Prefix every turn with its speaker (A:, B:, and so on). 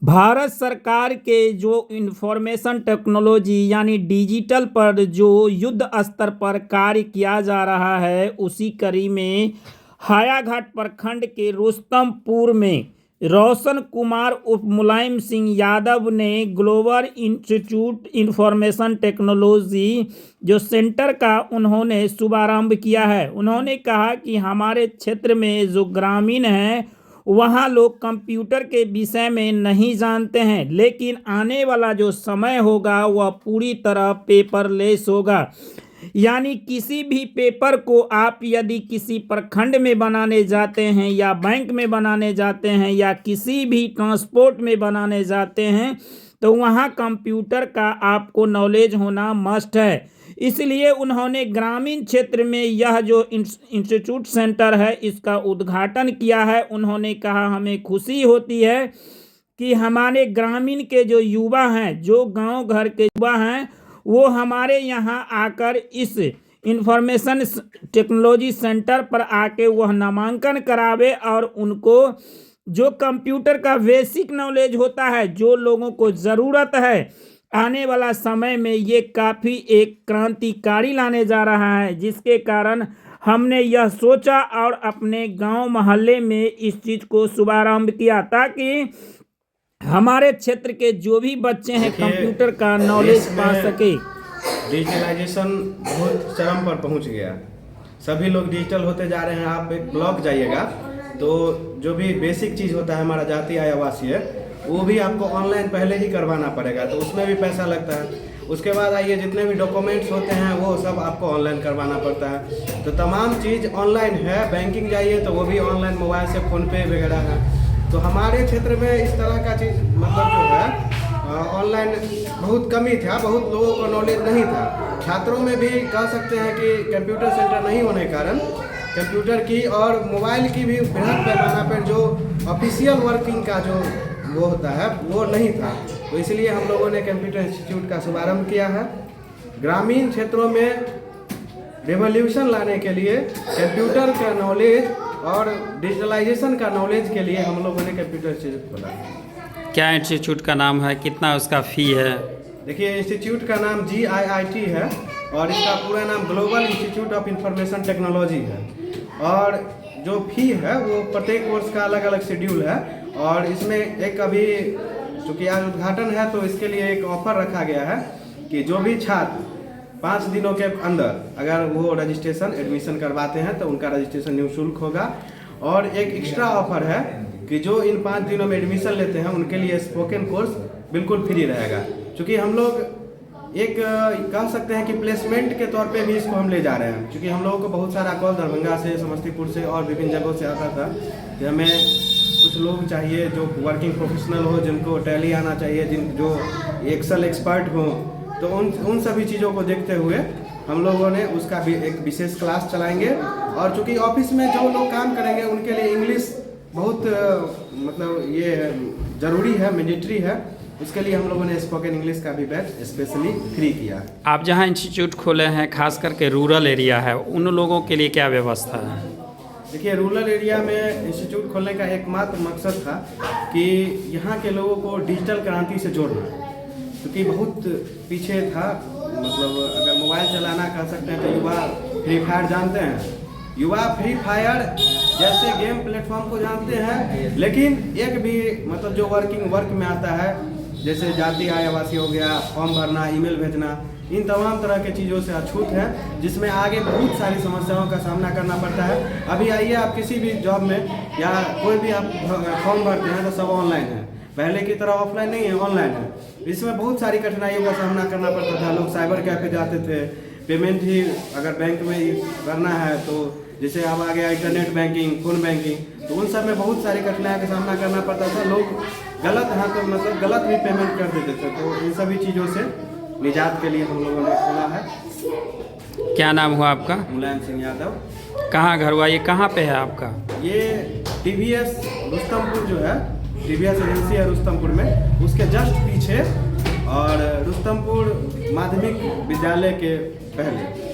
A: भारत सरकार के जो इंफॉर्मेशन टेक्नोलॉजी यानी डिजिटल पर जो युद्ध स्तर पर कार्य किया जा रहा है, उसी कड़ी में हायाघाट प्रखंड के रुस्तमपुर में रोशन कुमार उर्फ मुलायम सिंह यादव ने ग्लोबल इंस्टीट्यूट इंफॉर्मेशन टेक्नोलॉजी जो सेंटर का उन्होंने शुभारंभ किया है। उन्होंने कहा कि हमारे क्षेत्र में जो ग्रामीण हैं वहाँ लोग कंप्यूटर के विषय में नहीं जानते हैं, लेकिन आने वाला जो समय होगा वह पूरी तरह पेपरलेस होगा। यानी किसी भी पेपर को आप यदि किसी प्रखंड में बनाने जाते हैं या बैंक में बनाने जाते हैं या किसी भी ट्रांसपोर्ट में बनाने जाते हैं तो वहाँ कंप्यूटर का आपको नॉलेज होना मस्ट है। इसलिए उन्होंने ग्रामीण क्षेत्र में यह जो इंस्टीट्यूट सेंटर है इसका उद्घाटन किया है। उन्होंने कहा हमें खुशी होती है कि हमारे ग्रामीण के जो युवा हैं, जो गांव घर के युवा हैं, वो हमारे यहाँ आकर इस इंफॉर्मेशन टेक्नोलॉजी सेंटर पर आके वह नामांकन करावे और उनको जो कंप्यूटर का बेसिक नॉलेज होता है, जो लोगों को ज़रूरत है, आने वाला समय में ये काफ़ी एक क्रांतिकारी लाने जा रहा है, जिसके कारण हमने यह सोचा और अपने गांव मोहल्ले में इस चीज़ को शुभारंभ किया ताकि हमारे क्षेत्र के जो भी बच्चे हैं कंप्यूटर का नॉलेज पा सके।
B: डिजिटलाइजेशन बहुत चरम पर पहुंच गया, सभी लोग डिजिटल होते जा रहे हैं। आप एक ब्लॉक जाइएगा तो जो भी बेसिक चीज़ होता है हमारा जाति आय आवासीय, वो भी आपको ऑनलाइन पहले ही करवाना पड़ेगा, तो उसमें भी पैसा लगता है। उसके बाद आइए जितने भी डॉक्यूमेंट्स होते हैं वो सब आपको ऑनलाइन करवाना पड़ता है। तो तमाम चीज़ ऑनलाइन है। बैंकिंग जाइए तो वो भी ऑनलाइन, मोबाइल से फ़ोनपे वगैरह है। तो हमारे क्षेत्र में इस तरह का चीज़ मतलब जो है ऑनलाइन बहुत कमी था, बहुत लोगों को नॉलेज नहीं था। छात्रों में भी कह सकते हैं कि कंप्यूटर सेंटर नहीं होने के कारण कंप्यूटर की और मोबाइल की भी बृहद पैमाना पर जो ऑफिशियल वर्किंग का जो वो होता है वो नहीं था। तो इसलिए हम लोगों ने कंप्यूटर इंस्टीट्यूट का शुभारंभ किया है। ग्रामीण क्षेत्रों में रेवोल्यूशन लाने के लिए कंप्यूटर का नॉलेज और डिजिटलाइजेशन का नॉलेज के लिए हम लोगों ने कंप्यूटर इंस्टीट्यूट खोला।
C: क्या इंस्टीट्यूट का नाम है, कितना उसका फ़ी है?
B: देखिए, इंस्टीट्यूट का नाम GIIT है और इसका पूरा नाम global institute of information technology है। और जो फ़ी है वो प्रत्येक कोर्स का अलग अलग शेड्यूल है। और इसमें एक अभी चूँकि आज उद्घाटन है तो इसके लिए एक ऑफ़र रखा गया है कि जो भी छात्र 5 दिनों के अंदर अगर वो रजिस्ट्रेशन एडमिशन करवाते हैं तो उनका रजिस्ट्रेशन निःशुल्क होगा। और एक एक्स्ट्रा ऑफर है कि जो इन 5 दिनों में एडमिशन लेते हैं उनके लिए स्पोकन कोर्स बिल्कुल फ्री रहेगा। क्योंकि हम लोग एक कह सकते हैं कि प्लेसमेंट के तौर पे भी इसको हम ले जा रहे हैं। क्योंकि हम लोगों को बहुत सारा कॉल दरभंगा से, समस्तीपुर से और विभिन्न जगहों से आता था कि हमें कुछ लोग चाहिए जो वर्किंग प्रोफेशनल हो, जिनको टैली आना चाहिए, जो एक्सेल एक्सपर्ट हो। तो उन सभी चीज़ों को देखते हुए हम लोगों ने उसका भी एक विशेष क्लास चलाएंगे। और चूँकि ऑफिस में जो लोग काम करेंगे उनके लिए इंग्लिश बहुत मतलब ये ज़रूरी है, मैंडेटरी है। उसके लिए हम लोगों ने स्पोकन इंग्लिश का भी बैच स्पेशली फ्री किया।
C: आप जहाँ इंस्टीट्यूट खोले हैं खास करके रूरल एरिया है, उन लोगों के लिए क्या व्यवस्था है?
B: देखिए, रूरल एरिया में इंस्टीट्यूट खोलने का एकमात्र मकसद था कि यहाँ के लोगों को डिजिटल क्रांति से जोड़ना, क्योंकि बहुत पीछे था। मतलब अगर मोबाइल चलाना कह सकते हैं तो युवा फ्री फायर जानते हैं, युवा फ्री फायर जैसे गेम प्लेटफॉर्म को जानते हैं, लेकिन एक भी मतलब जो वर्क में आता है, जैसे जाति आय आवासीय हो गया, फॉर्म भरना, ईमेल भेजना, इन तमाम तरह के चीज़ों से अछूत है, जिसमें आगे बहुत सारी समस्याओं का सामना करना पड़ता है। अभी आइए आप किसी भी जॉब में या कोई भी आप फॉर्म भरते हैं तो सब ऑनलाइन है, पहले की तरह ऑफलाइन नहीं है, ऑनलाइन है। इसमें बहुत सारी कठिनाइयों का सामना करना पड़ता था। लोग साइबर कैफे जाते थे, पेमेंट ही अगर बैंक में ही करना है तो जैसे अब आ गया इंटरनेट बैंकिंग, फ़ोन बैंकिंग, तो उन सब में बहुत सारी कठिनाइयों का सामना करना पड़ता था। लोग गलत हाथ तो मतलब गलत भी पेमेंट कर देते थे। तो इन सभी चीज़ों से निजात के लिए हम लोगों ने खोला है।
C: क्या नाम हुआ आपका?
B: मुलायम सिंह यादव।
C: कहाँ घर हुआ, ये कहाँ पे है आपका?
B: ये TVS रुस्तमपुर जो है, TVS एजेंसी है रुस्तमपुर में, उसके जस्ट पीछे और रुस्तमपुर माध्यमिक विद्यालय के पहले।